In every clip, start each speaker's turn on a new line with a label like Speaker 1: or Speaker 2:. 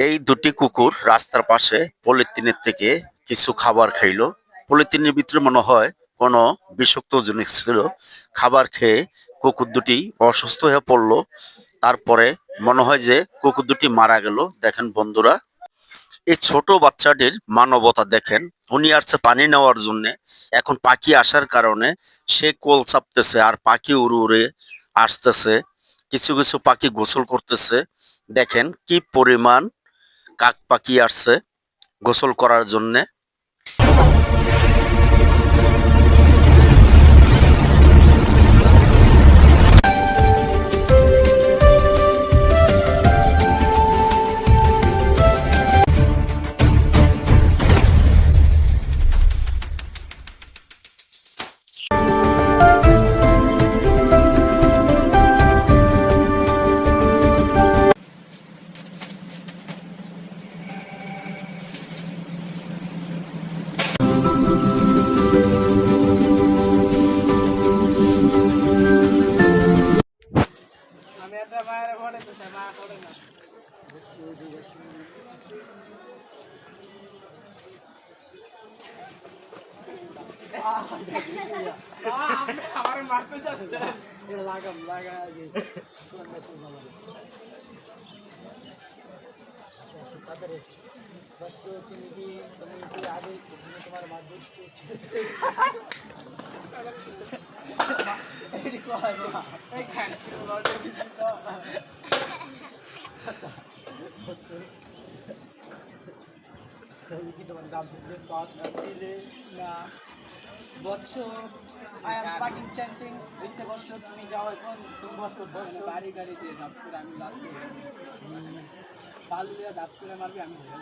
Speaker 1: এই দুটি কুকুর রাস্তার পাশে পলিথিনের থেকে কিছু খাবার খাইলো। পলিথিনের ভিতরে মনে হয় কোনো বিষাক্ত জিনিস ছিল। খাবার খেয়ে কুকুর দুটি অসুস্থ হয়ে পড়লো। তারপরে মনে হয় যে কুকুর দুটি মারা গেল। দেখেন বন্ধুরা, এই ছোট বাচ্চাটির মানবতা দেখেন। উনি আসছে পানি নেওয়ার জন্য। এখন পাখি আসার কারণে সে কোল চাপতেছে আর পাখি উড়ে উড়ে আসতেছে। কিছু কিছু পাখি গোসল করতেছে। দেখেন কি পরিমাণ কাক পাখি আসছে গোসল করার জন্যে।
Speaker 2: আমি একটা মায়ের ঘরে তো মা করে না। আমার মারতে যাচ্ছে লাগাম লাগা তোমার মাধ্যমে তোমার দাম না বৎস I am fucking chanting বুঝতে বৎস তুমি যাও এখন তুমি বৎস গাড়ি গাড়ি দিয়ে দাপ করে আমি লাগবে পালু দিয়ে দাপ করে মারবি আমি ধরে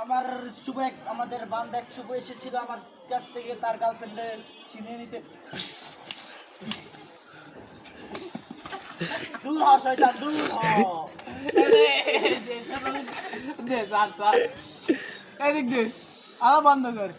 Speaker 2: আমার শুভ আমাদের বান্ধব এক শুভ এসেছিল আমার কাছ থেকে তার গার্লফ্রেন্ডের ছিনিয়ে নিতে। দূর হ শয়তান দূর হ। এদিক দে আবার বন্ধ কর।